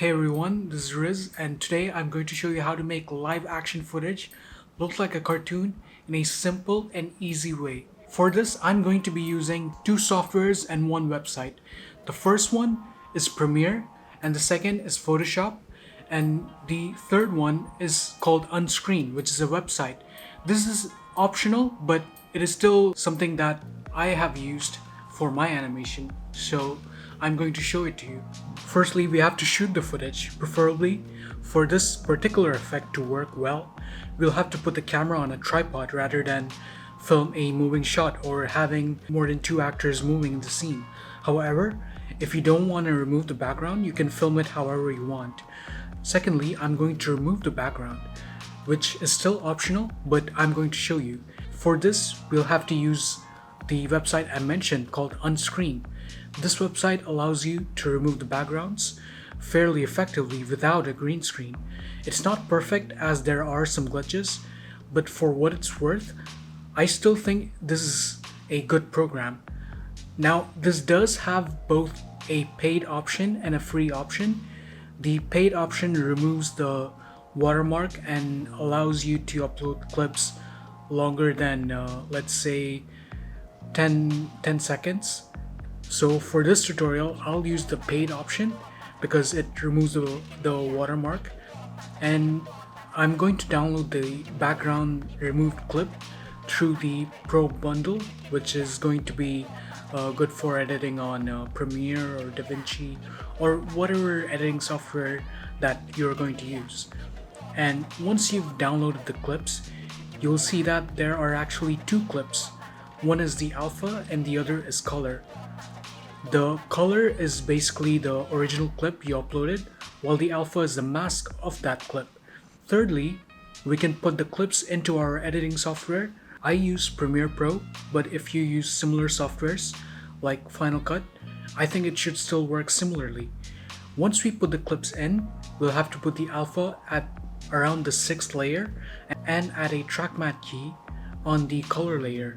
Hey everyone, this is Riz, and today I'm going to show you how to make live action footage look like a cartoon in a simple and easy way. For this, I'm going to be using two softwares and one website. The first one is Premiere, and the second is Photoshop, and the third one is called Unscreen, which is a website. This is optional, but it is still something that I have used for my animation, so I'm going to show it to you. Firstly, we have to shoot the footage. Preferably, for this particular effect to work well, we'll have to put the camera on a tripod rather than film a moving shot or having more than two actors moving in the scene. However, if you don't want to remove the background, you can film it however you want. Secondly, I'm going to remove the background, which is still optional, but I'm going to show you. For this, we'll have to use the website I mentioned called Unscreen. This website allows you to remove the backgrounds fairly effectively without a green screen. It's not perfect as there are some glitches, but for what it's worth, I still think this is a good program. Now, this does have both a paid option and a free option. The paid option removes the watermark and allows you to upload clips longer than, let's say, 10 seconds. So for this tutorial, I'll use the paid option because it removes the watermark, and I'm going to download the background removed clip through the Pro bundle, which is going to be good for editing on Premiere or DaVinci or whatever editing software that you're going to use. And once you've downloaded the clips, you'll see that there are actually two clips. One is the alpha and the other is color. The color is basically the original clip you uploaded, while the alpha is the mask of that clip. Thirdly, we can put the clips into our editing software. I use Premiere Pro, but if you use similar softwares like Final Cut, I think it should still work similarly. Once we put the clips in, we'll have to put the alpha at around the 6th layer and add a track matte key on the color layer.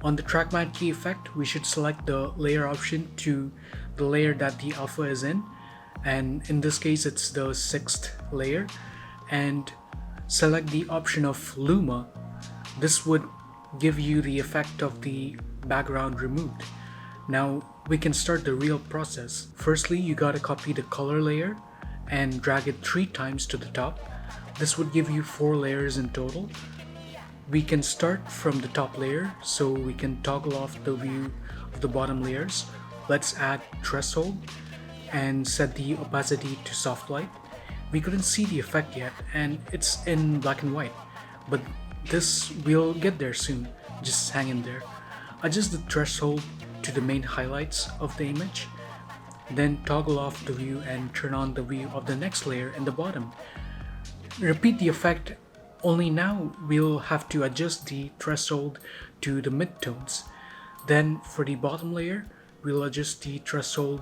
On the track matte key effect, we should select the layer option to the layer that the alpha is in, and in this case it's the 6th layer, and select the option of Luma. This would give you the effect of the background removed. Now we can start the real process. Firstly, you gotta copy the color layer and drag it 3 times to the top. This would give you 4 layers in total. We can start from the top layer, so we can toggle off the view of the bottom layers. Let's add threshold and set the opacity to soft light. We couldn't see the effect yet and it's in black and white, but this we'll get there soon, just hang in there. Adjust the threshold to the main highlights of the image, then toggle off the view and turn on the view of the next layer in the bottom. Repeat the effect, only now we'll have to adjust the threshold to the midtones. Then for the bottom layer, we'll adjust the threshold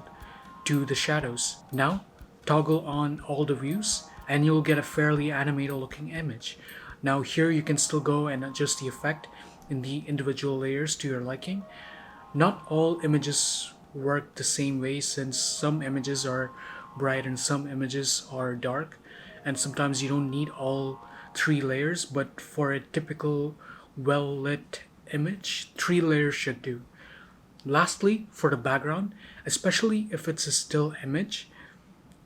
to the shadows. Now toggle on all the views and you'll get a fairly animated looking image. Now here you can still go and adjust the effect in the individual layers to your liking. Not all images work the same way, since some images are bright and some images are dark, and sometimes you don't need all 3 layers, but for a typical well-lit image, 3 layers should do. Lastly, for the background, especially if it's a still image,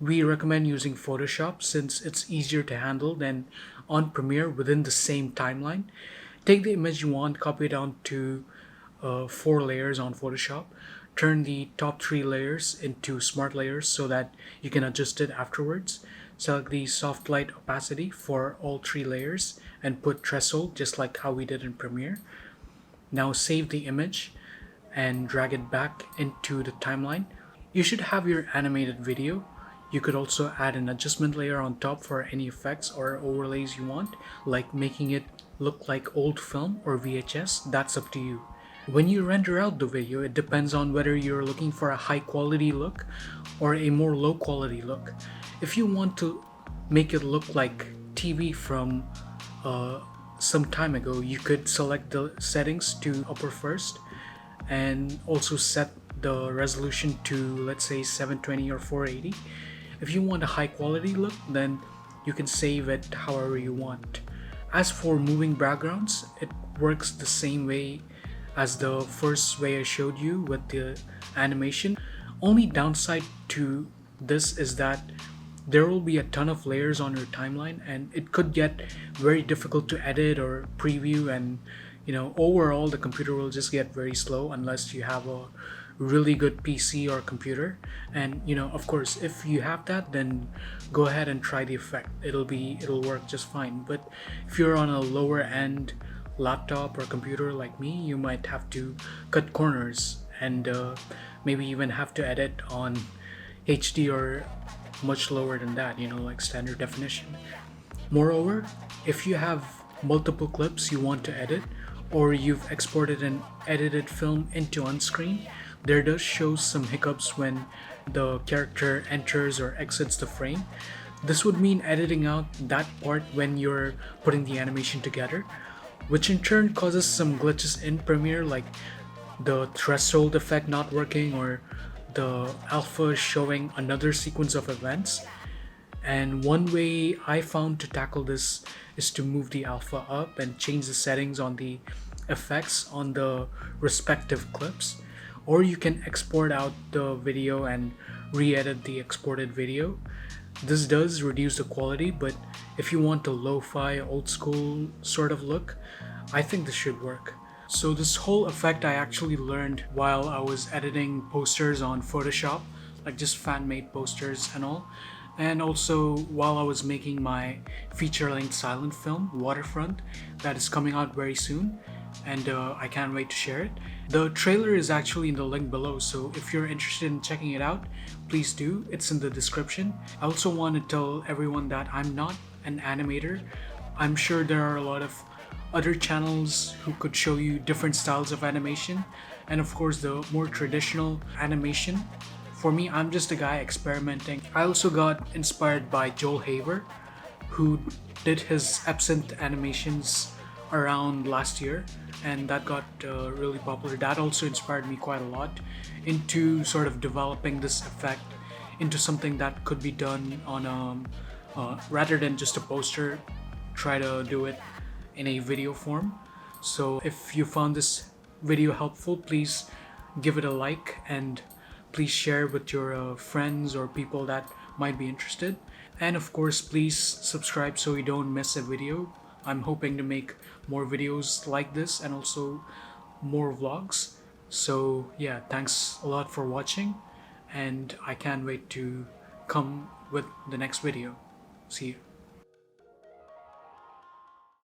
we recommend using Photoshop since it's easier to handle than on Premiere within the same timeline. Take the image you want, copy it down to 4 layers on Photoshop, turn the top 3 layers into smart layers so that you can adjust it afterwards. Select the soft light opacity for all 3 layers and put threshold just like how we did in Premiere. Now save the image and drag it back into the timeline. You should have your animated video. You could also add an adjustment layer on top for any effects or overlays you want, like making it look like old film or VHS. That's up to you. When you render out the video, it depends on whether you're looking for a high quality look or a more low quality look. If you want to make it look like TV from some time ago, you could select the settings to upper first and also set the resolution to, let's say, 720 or 480. If you want a high quality look, then you can save it however you want. As for moving backgrounds, it works the same way as the first way I showed you with the animation. Only downside to this is that there will be a ton of layers on your timeline and it could get very difficult to edit or preview, and overall the computer will just get very slow unless you have a really good PC or computer. And of course, if you have that, then go ahead and try the effect. It'll work just fine. But if you're on a lower end laptop or computer like me, you might have to cut corners and maybe even have to edit on HD or much lower than that, like standard definition. Moreover, if you have multiple clips you want to edit, or you've exported an edited film into on-screen, there does show some hiccups when the character enters or exits the frame. This would mean editing out that part when you're putting the animation together, which in turn causes some glitches in Premiere, like the threshold effect not working or the alpha showing another sequence of events. And one way I found to tackle this is to move the alpha up and change the settings on the effects on the respective clips. Or you can export out the video and re-edit the exported video. This does reduce the quality, but if you want a lo-fi old school sort of look, I think this should work. So this whole effect I actually learned while I was editing posters on Photoshop, like just fan-made posters and all. And also while I was making my feature-length silent film, Waterfront, that is coming out very soon, and I can't wait to share it. The trailer is actually in the link below, so if you're interested in checking it out, please do. It's in the description. I also want to tell everyone that I'm not an animator. I'm sure there are a lot of other channels who could show you different styles of animation, and of course the more traditional animation. For me, I'm just a guy experimenting. I also got inspired by Joel Haver, who did his Absinthe animations around last year, and that got really popular. That also inspired me quite a lot into sort of developing this effect into something that could be done on rather than just a poster, try to do it in a video form. So if you found this video helpful, please give it a like and please share with your friends or people that might be interested. And of course, please subscribe so you don't miss a video. I'm hoping to make more videos like this and also more vlogs. So yeah, thanks a lot for watching, and I can't wait to come with the next video. See you.